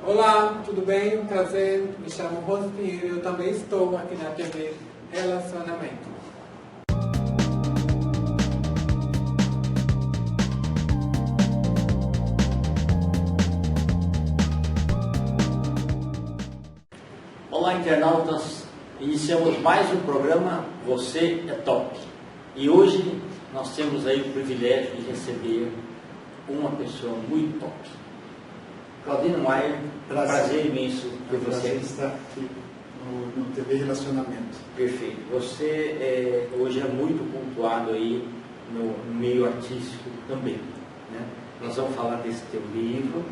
Olá, tudo bem? Prazer, me chamo Rose Pinheiro e eu também estou aqui na TV Relacionamento. Olá, internautas! Iniciamos mais um programa Você é Top. E hoje nós temos aí o privilégio de receber uma pessoa muito top. Claudino Maier, prazer imenso por você. Prazer estar aqui no TV Relacionamento. Perfeito. Você hoje é muito pontuado aí no meio artístico também, né? Nós vamos falar desse teu livro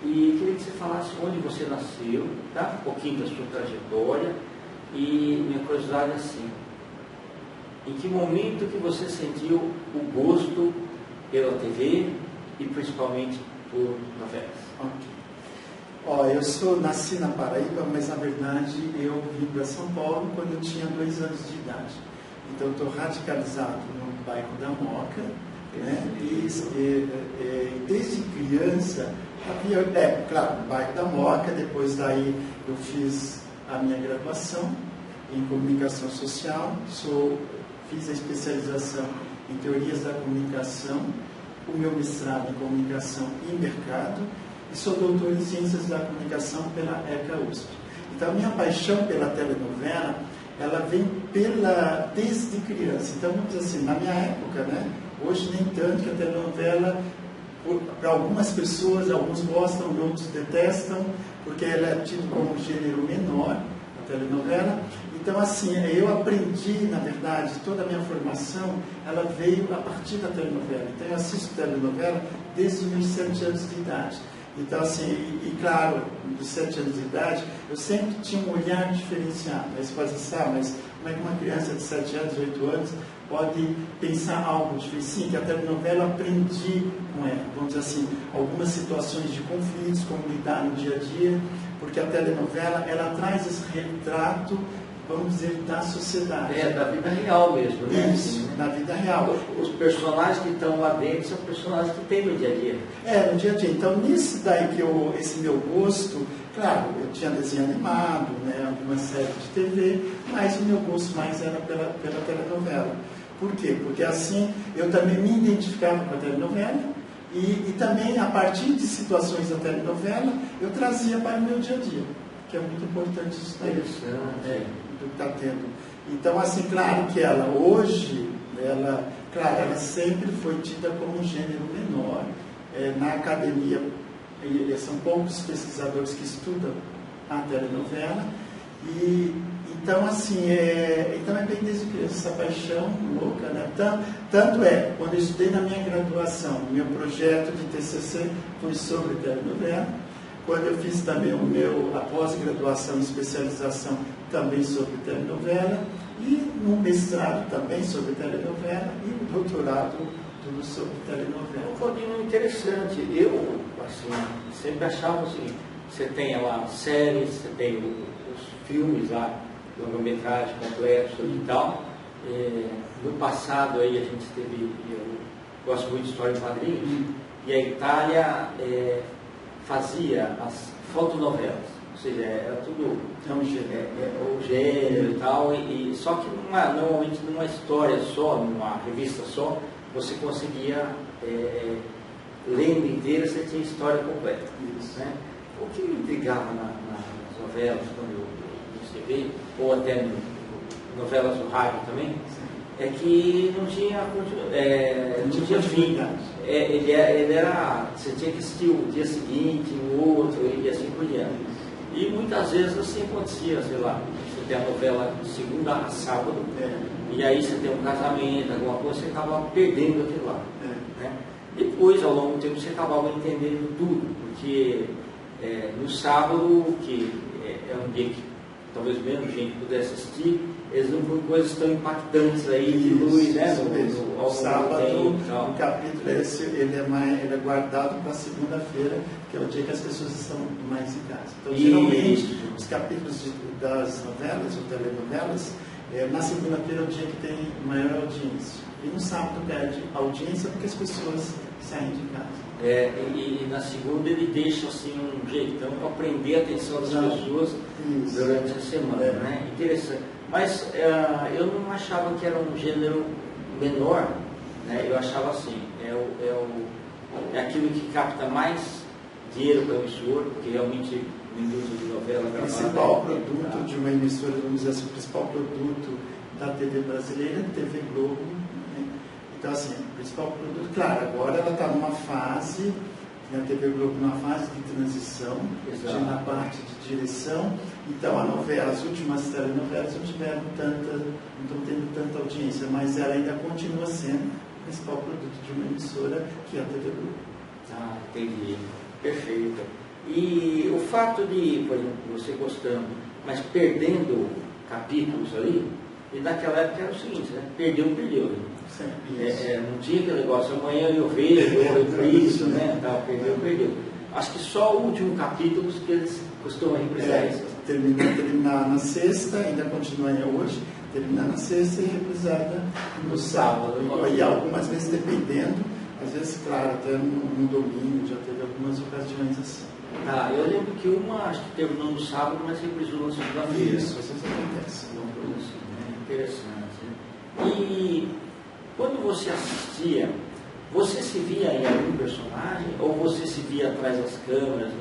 e queria que você falasse onde você nasceu, tá? Um pouquinho da sua trajetória e minha curiosidade é assim, em que momento que você sentiu o gosto pela TV e principalmente por novelas? Okay. Eu nasci na Paraíba, mas na verdade eu vim para São Paulo quando eu tinha 2 anos de idade. Então eu estou radicalizado no bairro da Moca, né? E desde criança havia, claro, no bairro da Moca. Depois daí eu fiz a minha graduação em comunicação social, fiz a especialização em teorias da comunicação, o meu mestrado em comunicação e mercado, e sou doutor em Ciências da Comunicação pela ECA USP. Então, a minha paixão pela telenovela, ela vem desde criança. Então, vamos dizer assim, na minha época, né? Hoje nem tanto, que a telenovela, para algumas pessoas, alguns gostam, outros detestam, porque ela é tida como gênero menor, a telenovela. Então, assim, eu aprendi, na verdade, toda a minha formação, ela veio a partir da telenovela. Então, eu assisto telenovela desde os meus 7 anos de idade. Então, assim, e claro, dos 7 anos de idade, eu sempre tinha um olhar diferenciado. Aí você pode pensar, mas como é que uma criança de 7 anos, 8 anos, pode pensar algo diferente? Sim, que a telenovela eu aprendi com ela. Vamos dizer assim, algumas situações de conflitos, como lidar no dia a dia, porque a telenovela, ela traz esse retrato, vamos dizer, da sociedade. Da vida real mesmo, né? Isso, na vida real. Os personagens que estão lá dentro são personagens que tem no dia a dia. No dia a dia. Então, nisso daí esse meu gosto, claro, eu tinha desenho animado, né, alguma série de TV, mas o meu gosto mais era pela telenovela. Por quê? Porque assim, eu também me identificava com a telenovela e também, a partir de situações da telenovela, eu trazia para o meu dia a dia, que é muito importante isso daí. Interessante. Do que está tendo. Então, assim, claro que ela hoje, ela sempre foi tida como um gênero menor. Na academia, são poucos pesquisadores que estudam a telenovela. E então, assim, então é bem desde criança essa paixão louca, né? Tanto quando eu estudei na minha graduação, meu projeto de TCC foi sobre telenovela. Quando eu fiz também a pós-graduação e especialização também sobre telenovela, e no mestrado também sobre telenovela, e o doutorado tudo sobre telenovela. Um pouquinho interessante. Eu, assim, sempre achava o seguinte: você tem lá séries, você tem os filmes lá, longa-metragem completo e tal. No passado aí a gente teve, eu gosto muito de história em quadrinhos, e a Itália fazia as fotonovelas, ou seja, era tudo o gênero e tal, e só que normalmente numa história só, numa revista só, você conseguia, lendo inteira, você tinha a história completa. Isso, né? O que me intrigava nas novelas, quando eu TV, ou até novelas do rádio também, é que não tinha fim. Ele era, você tinha que assistir o dia seguinte, o outro, e assim por diante. E muitas vezes assim acontecia, sei lá, você tem a novela de segunda a sábado, e aí você tem um casamento, alguma coisa, você acaba perdendo aquilo lá. Né? Depois, ao longo do tempo, você acabava entendendo tudo, porque no sábado, que é um dia que talvez menos gente pudesse assistir, eles não põem coisas tão impactantes aí de luz, né? No sábado, o capítulo ele é guardado para segunda-feira, que é o dia que as pessoas estão mais em casa. Então, geralmente, os capítulos das novelas ou telenovelas, na segunda-feira é o dia que tem maior audiência. E no sábado perde audiência porque as pessoas saem de casa. E na segunda ele deixa assim um jeitão para prender a atenção das pessoas durante a semana, né? Interessante. Mas eu não achava que era um gênero menor, né? Eu achava assim, é aquilo que capta mais dinheiro para o emissor, porque realmente a indústria de novela gravada... O principal produto de uma emissora, vamos dizer assim, o principal produto da TV brasileira é a TV Globo. Então, assim, o principal produto, claro, agora ela está numa fase, a TV Globo numa fase de transição, na parte de direção, então a novela, as últimas telenovelas não estão tendo tanta audiência, mas ela ainda continua sendo o principal produto de uma emissora, que é a TV Globo. Ah, entendi. Perfeito. E o fato de, por exemplo, você gostando, mas perdendo capítulos ali, e naquela época era o seguinte, né? Perdeu. Não tinha aquele negócio, amanhã eu vejo, eu repriso, né? Perdeu. Acho que só o último capítulo que eles costumam reprisar isso. Terminar na sexta, ainda continua hoje, terminar na sexta e reprisada no sábado. E algumas vezes dependendo, às vezes, claro, até no domingo já teve algumas ocasiões assim. Eu lembro que uma, acho que terminou no sábado, mas reprisou na segunda-feira. Isso acontece. Uma coisa assim, né? Interessante. Né? E quando você assistia, você se via em algum personagem ou você se via atrás das câmeras,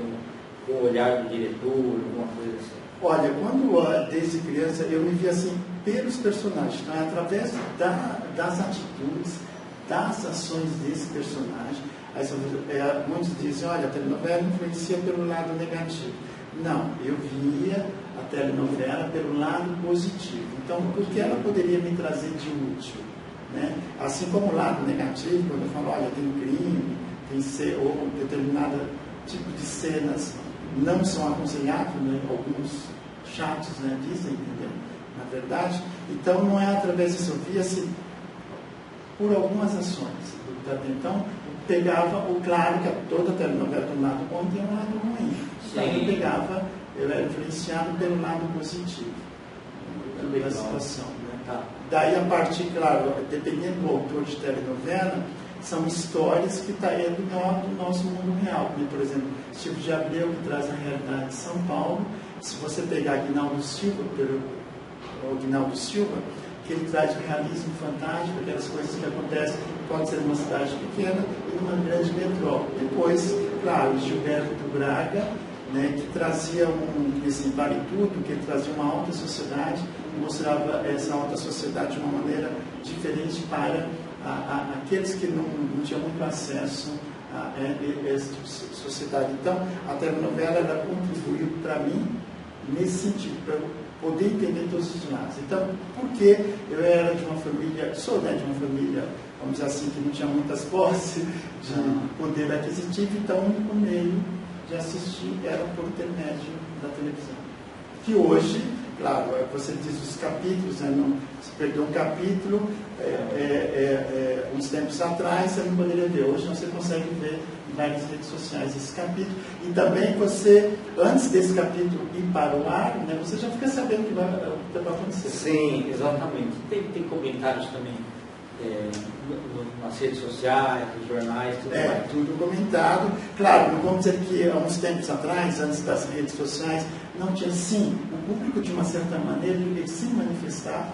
com o olhar do diretor, alguma coisa assim? Olha, quando desde criança eu me via assim pelos personagens, então, através das atitudes, das ações desse personagem. Aí, muitos dizem, olha, a telenovela influencia pelo lado negativo. Não, eu via a telenovela pelo lado positivo. Então, o que ela poderia me trazer de útil? Né? Assim como o lado negativo, quando eu falo, olha, tem crime, ou determinado tipo de cenas não são aconselháveis, né? Alguns chatos, né, dizem, entendeu? Na verdade, então não é através disso, eu via assim, por algumas ações. Então, pegava o claro que toda telenovela tem um lado bom e tem um lado ruim. Então eu era influenciado pelo lado positivo da situação. Né? Daí a partir, claro, dependendo do autor de telenovela, são histórias que estão do nosso mundo real. Como, por exemplo, Chico de Abreu, que traz a realidade de São Paulo. Se você pegar Aguinaldo Silva, que ele traz o realismo fantástico, aquelas coisas que acontecem, pode ser numa cidade pequena e numa grande metrópole. Depois, claro, Gilberto Braga, né, que trazia vale tudo, que ele trazia uma alta sociedade, e mostrava essa alta sociedade de uma maneira diferente para aqueles que não tinham muito acesso a essa tipo de sociedade. Então, a telenovela ela contribuiu para mim nesse sentido, para poder entender todos os lados. Então, porque eu era de uma família, sou, né, de uma família, vamos dizer assim, que não tinha muitas posses de poder aquisitivo, então o único meio de assistir era por intermédio da televisão. Que hoje, claro, você diz os capítulos, né, se perdeu um capítulo, uns tempos atrás você não poderia ver, hoje você consegue ver em várias redes sociais esse capítulo, e também você, antes desse capítulo ir para o ar, né, você já fica sabendo o que vai acontecer. Sim, exatamente. Tem comentários também nas redes sociais, nos jornais, tudo mais. Tudo comentado. Claro, não vamos dizer que há uns tempos atrás, antes das redes sociais, não tinha, sim, o público de uma certa maneira, ele se manifestava,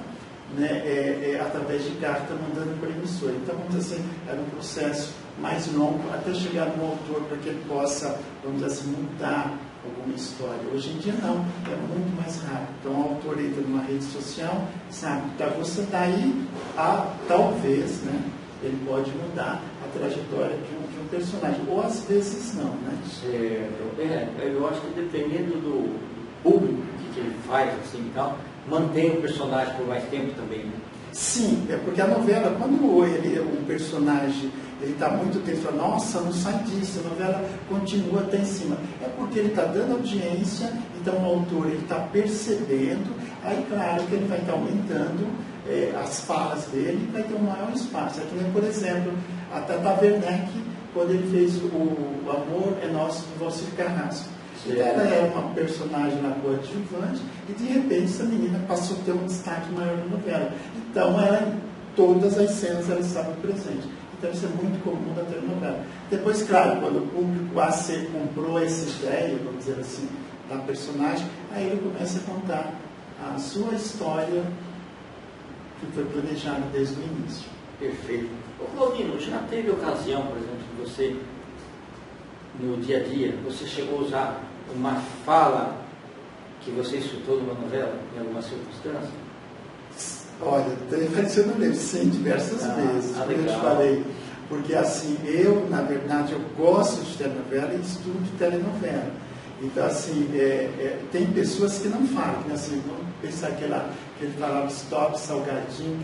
né, através de carta mandando para a emissora. Então, vamos dizer assim, era um processo mais longo até chegar no autor para que ele possa, vamos dizer assim, mudar alguma história. Hoje em dia não, é muito mais rápido. Então o autor entra numa rede social, sabe, você está aí, talvez, né, ele pode mudar a trajetória de um personagem, ou às vezes não, né? Certo. Eu acho que dependendo do público que ele faz, assim e tal, mantém o personagem por mais tempo também, né? Sim, porque a novela, quando o personagem está muito tempo, fala, nossa, não sai disso, a novela continua até em cima. É porque ele está dando audiência, então o autor está percebendo, aí claro que ele vai estar aumentando as falas dele, vai ter um maior espaço. Aqui, por exemplo, a Tata Werneck, quando ele fez o Amor é Nosso, do Valcir Carrasco. Então, ela era uma personagem na coadjuvante e de repente essa menina passou a ter um destaque maior na novela. Então, em todas as cenas ela estava presente. Então isso é muito comum da telenovela. Depois, claro, quando o público comprou essa ideia, vamos dizer assim, da personagem, aí ele começa a contar a sua história que foi planejada desde o início. Perfeito. Ô Claudino, já teve ocasião, por exemplo, de você, no dia a dia, você chegou a usar uma fala que você escutou numa novela, em alguma circunstância? Olha, eu não lembro, sim, diversas vezes, como eu te legal. falei. Porque assim, na verdade, eu gosto de telenovela e estudo de telenovela. Então, assim, tem pessoas que não falam, né? Assim, vamos pensar que ele falava Stop Salgadinho,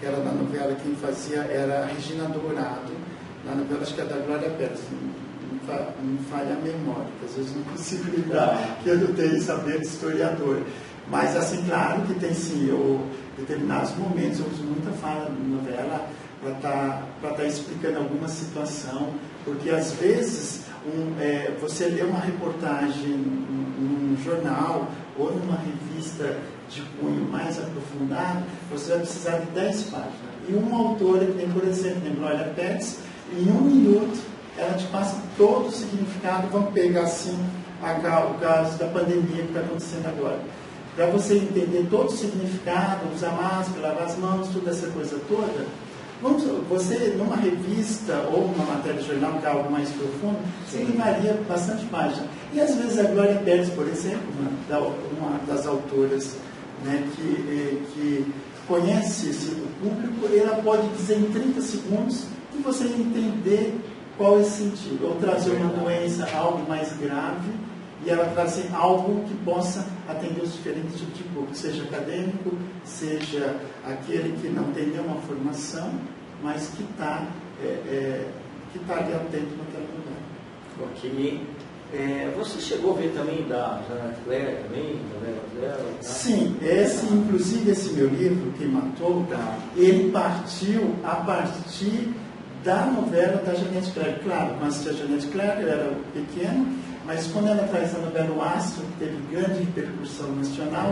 que era na novela, quem fazia era a Regina Dourado, na novela acho que é da Glória Pérez, não falha a memória, que às vezes não consigo lembrar, que eu não tenho saber de historiador. Mas, assim, claro que tem, sim, determinados momentos, eu uso muita fala na novela para estar explicando alguma situação, porque às vezes você lê uma reportagem num jornal ou numa revista de cunho mais aprofundado, você vai precisar de 10 páginas. E uma autora que tem, por exemplo, em Glória Pérez, em 1 minuto, ela te passa todo o significado. Vamos pegar assim o caso da pandemia que está acontecendo agora. Para você entender todo o significado, usar máscara, lavar as mãos, toda essa coisa toda, você, numa revista ou numa matéria de jornal, que é algo mais profundo, você levaria bastante página. E às vezes a Glória Pérez, por exemplo, uma das autoras, né, que conhece o público, ela pode dizer em 30 segundos e você entender qual é esse sentido. Ou trazer uma doença, algo mais grave, e ela trazer algo que possa atender os diferentes tipos de público, seja acadêmico, seja aquele que não tem nenhuma formação, mas que está ali atento naquela novela. Ok. Você chegou a ver também da Jeanette Claire, também, novelas dela? Tá? Sim, inclusive esse meu livro, Quem Matou, ele partiu a partir da novela da Jeanette Claire. Claro, eu assisti a Jeanette Claire, eu era pequeno, mas quando ela traz a novela O Astro, que teve grande repercussão nacional,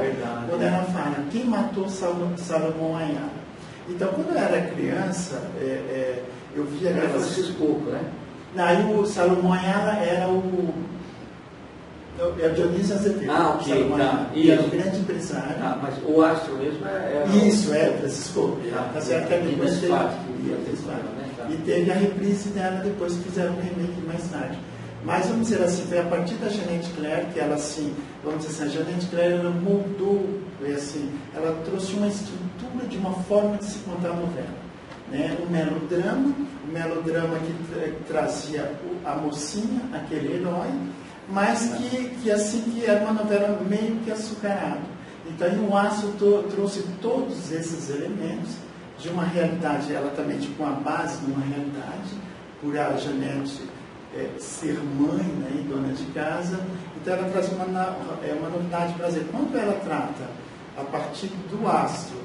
quando ela fala quem matou Salomão Ayala. Então, quando eu era criança, eu via era aquelas... Francisco Coco, né? Aí o Salomão Ayala era o Dionísio Azevedo. Ok, tá. Era um grande empresário. Mas o Astro mesmo é... Isso, Francisco. Tá certo que depois teve... E teve a reprise dela depois que fizeram o remake mais tarde. Mas, vamos dizer assim, foi a partir da Jeanette Claire que ela, assim, vamos dizer assim, a Jeanette Claire, ela moldou, assim, ela trouxe uma estrutura de uma forma de se contar a novela. Né? Um melodrama que trazia a mocinha, aquele herói, mas que era uma novela meio que açucarada. Então, o Astro trouxe todos esses elementos de uma realidade, ela também com a base de uma realidade, por a Jeanette ser mãe, né, e dona de casa. Então ela traz uma novidade para dizer. Quando ela trata a partir do Astro,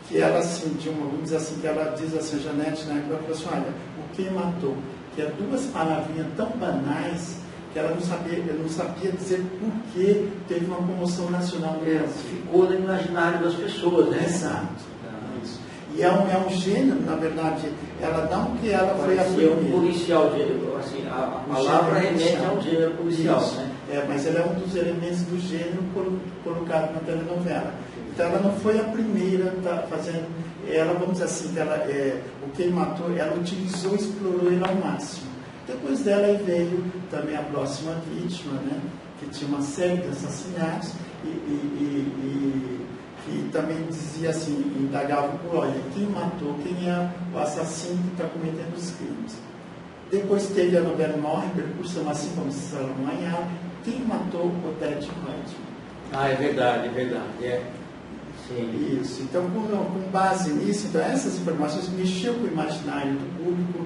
que ela assim, vamos dizer assim, que ela diz assim, Jeanette, né, ela falou assim, olha, o que matou, que é 2 palavrinhas tão banais que ela não sabia dizer por que teve uma comoção nacional. Ficou no imaginário das pessoas, né? Exato. E é um gênero, na verdade, ela não que ela foi a primeira. Um policial, assim, a palavra remete a um gênero policial, né? Mas ela é um dos elementos do gênero colocado na telenovela. Então ela não foi a primeira fazendo, ela, vamos dizer assim, o Quem Matou, ela utilizou, explorou ele ao máximo. Depois dela veio também a Próxima Vítima, né? Que tinha uma série de assassinatos e também dizia assim, indagava por olha, quem matou, quem é o assassino que está cometendo os crimes. Depois teve a novela maior repercussão, assim como se Salomão Ayala, quem matou Odete Roitman. É verdade. Sim. Isso, então com base nisso, então essas informações mexeu com o imaginário do público,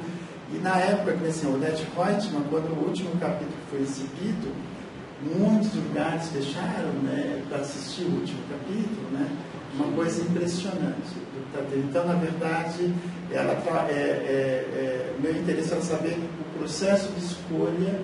e na época que assim, Odete Roitman, quando o último capítulo foi exibido, muitos lugares fecharam, né, para assistir o último capítulo, né, uma coisa impressionante. Então, na verdade, meu interesse era saber o processo de escolha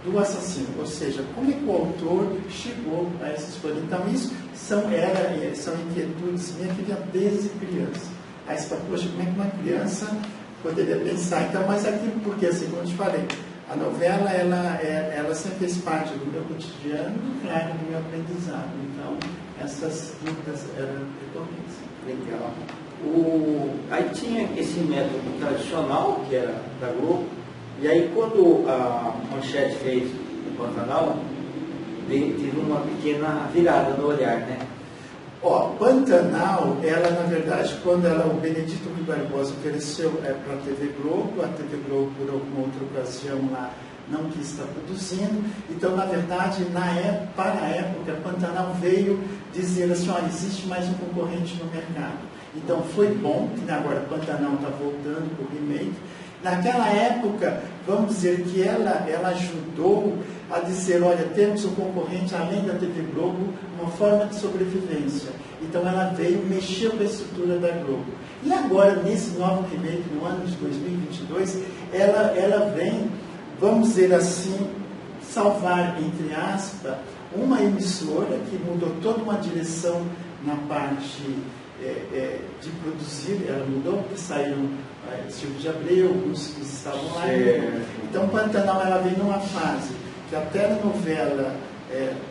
do assassino, ou seja, como é que o autor chegou a essa escolha. Então, isso são inquietudes minhas que vinha desde criança. Aí você fala, poxa, como é que uma criança poderia pensar? Então, mas aquilo, porque assim, como eu te falei, a novela, ela sempre fez parte do meu cotidiano, claro, do meu aprendizado. Então, essas dúvidas eram recorrentes. Legal. Aí tinha esse método tradicional, que era da Globo, e aí quando a Manchete fez o Pantanal, teve uma pequena virada no olhar, né? Ó, Pantanal, ela na verdade, quando o Benedito Rui Barbosa ofereceu para a TV Globo por alguma outra ocasião lá não quis estar produzindo, então na verdade, para a época, Pantanal veio dizer assim, olha, existe mais um concorrente no mercado. Então foi bom, que agora Pantanal está voltando para o remake. Naquela época, vamos dizer que ela ajudou a dizer, olha, temos um concorrente, além da TV Globo, uma forma de sobrevivência. Então ela veio, mexeu com a estrutura da Globo. E agora, nesse novo remake, no ano de 2022, ela vem, vamos dizer assim, salvar, entre aspas, uma emissora que mudou toda uma direção na parte de produzir, ela mudou, porque saíram Silvio de Abreu, alguns que estavam lá. Então, Pantanal, ela vem numa fase que a telenovela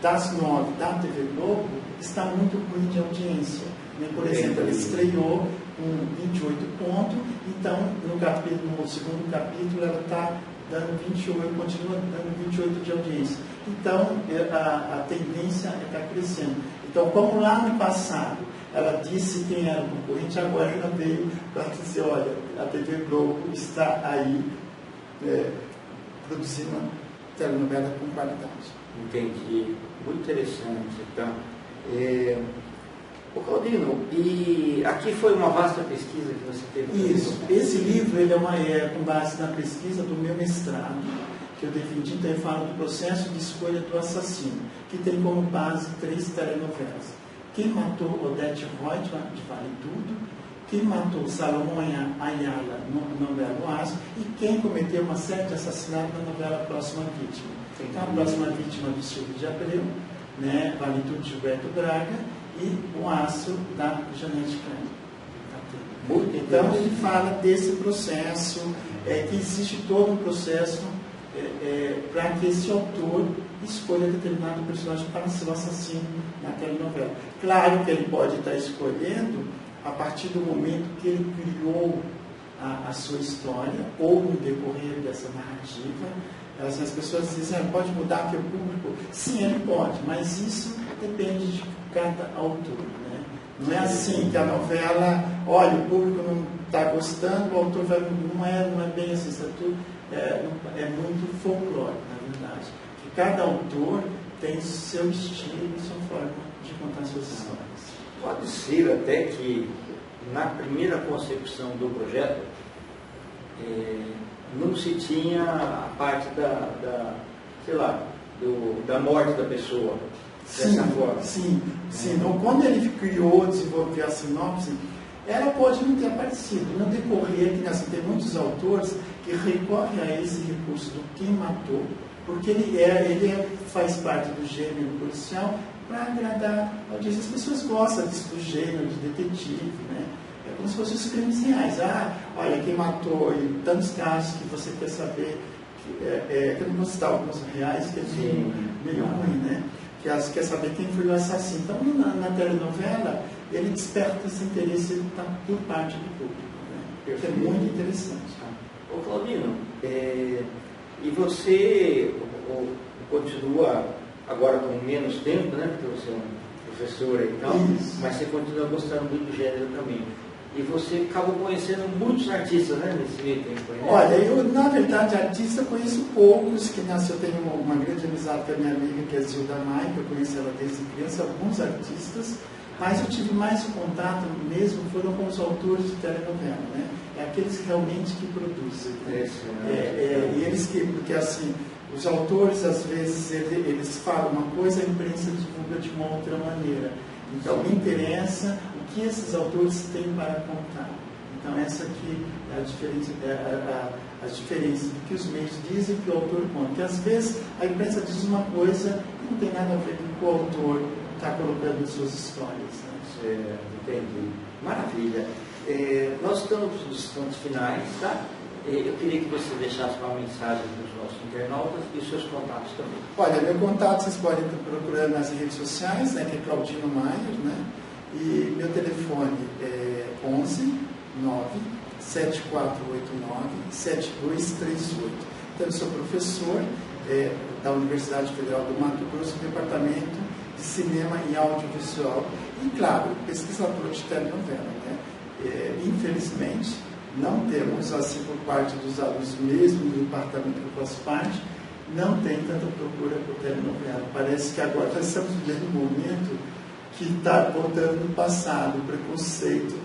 das 9 da TV Globo está muito ruim de audiência. Né? Por exemplo, ela estreou com 28 pontos, então, no segundo capítulo, ela está dando 28, continua dando 28 de audiência. Então, a tendência está crescendo. Então, como lá no passado, ela disse quem era o concorrente, agora ela veio para dizer, olha, a TV Globo está aí produzindo uma telenovela com qualidade. Entendi. Muito interessante. Então, Claudino, e aqui foi uma vasta pesquisa que você teve? Isso. Esse livro ele é com base na pesquisa do meu mestrado, que eu defendi, então eu falo do processo de escolha do assassino, que tem como base 3 telenovelas. Quem matou Odete Reutemann, de Vale Tudo, quem matou Salomão Ayala, na novela Oásis, e quem cometeu uma série de assassinatos na novela Próxima Vítima. Então, a Próxima Vítima do Silvio de Abreu, né, Vale Tudo de Gilberto Braga, e o Aço da Janete Klein. Então, ele fala desse processo, que existe todo um processo para que esse autor escolha determinado personagem para ser o assassino naquela novela. Claro que ele pode estar escolhendo a partir do momento que ele criou a sua história, ou no decorrer dessa narrativa. As pessoas dizem, pode mudar que o público? Sim, ele pode, mas isso depende de cada autor. Né? Não é assim que a novela, olha, o público não está gostando, o autor vai, não é bem assim, é muito folclórico, na verdade. Que cada autor tem seu estilo, sua forma de contar suas histórias. Pode ser até que na primeira concepção do projeto não se tinha a parte da morte da pessoa. Sim, forma. Sim. Então, quando ele criou, desenvolveu a sinopse, ela pode não ter aparecido. No decorrer, que assim, tem muitos autores que recorrem a esse recurso do quem matou, porque ele faz parte do gênero policial para agradar a audiência. As pessoas gostam do gênero de detetive, né? É como se fossem os crimes reais. Olha, quem matou, e tantos casos que você quer saber, que eu não vou citar alguns reais, que é meio ruim, né? Que quer saber quem foi o assassino. Então, na telenovela, ele desperta esse interesse por parte do público, né? Que é muito interessante. Ô Claudino, e você continua agora com menos tempo, né? Porque você é um professor e tal, mas você continua gostando muito do gênero também. E você acabou conhecendo muitos artistas, né, nesse meio tempo? Né? Olha, eu, na verdade, artista eu conheço poucos, que eu tenho uma grande amizade com a minha amiga, que é Zilda Mai, que eu conheci ela desde criança, alguns artistas, mas eu tive mais contato mesmo, foram com os autores de telenovela, né? Aqueles realmente que produzem. Né? E eles porque assim, os autores, às vezes, eles falam uma coisa, a imprensa divulga de uma outra maneira. Então, me interessa o que esses autores têm para contar. Então, essa aqui é as diferenças do que os meios dizem e que o autor conta. Porque, às vezes, a imprensa diz uma coisa que não tem nada a ver com o que o autor está colocando em suas histórias. Né? Entendi. Maravilha. nós estamos nos instantes finais, tá? Eu queria que você deixasse uma mensagem para os nossos internautas e os seus contatos também. Olha, meu contato vocês podem procurar nas redes sociais, né, que é Claudino Maier, né? E meu telefone é 11 9 7489 7238. Então, eu sou professor da Universidade Federal do Mato Grosso, no Departamento de Cinema e Audiovisual. E, claro, pesquisador de telenovela, né? Infelizmente, não temos, assim, por parte dos alunos, mesmo do departamento que eu faço parte, não tem tanta procura por telenovela. Parece que agora nós estamos vivendo um momento que está voltando no passado. O preconceito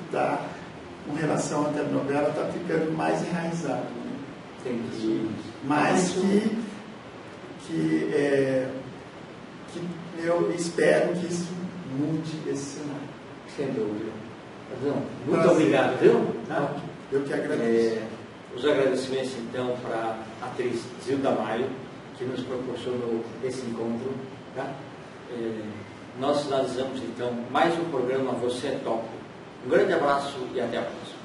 com relação à telenovela está ficando mais enraizado. Né? Entendi. Mas que eu espero que isso mude esse cenário. Sem dúvida. Adão, muito obrigado, viu? Tá? Eu que agradeço. Os agradecimentos, então, para a atriz Zilda Maio, que nos proporcionou esse encontro. Tá? Nós finalizamos, então, mais um programa Você é Top. Um grande abraço e até a próxima.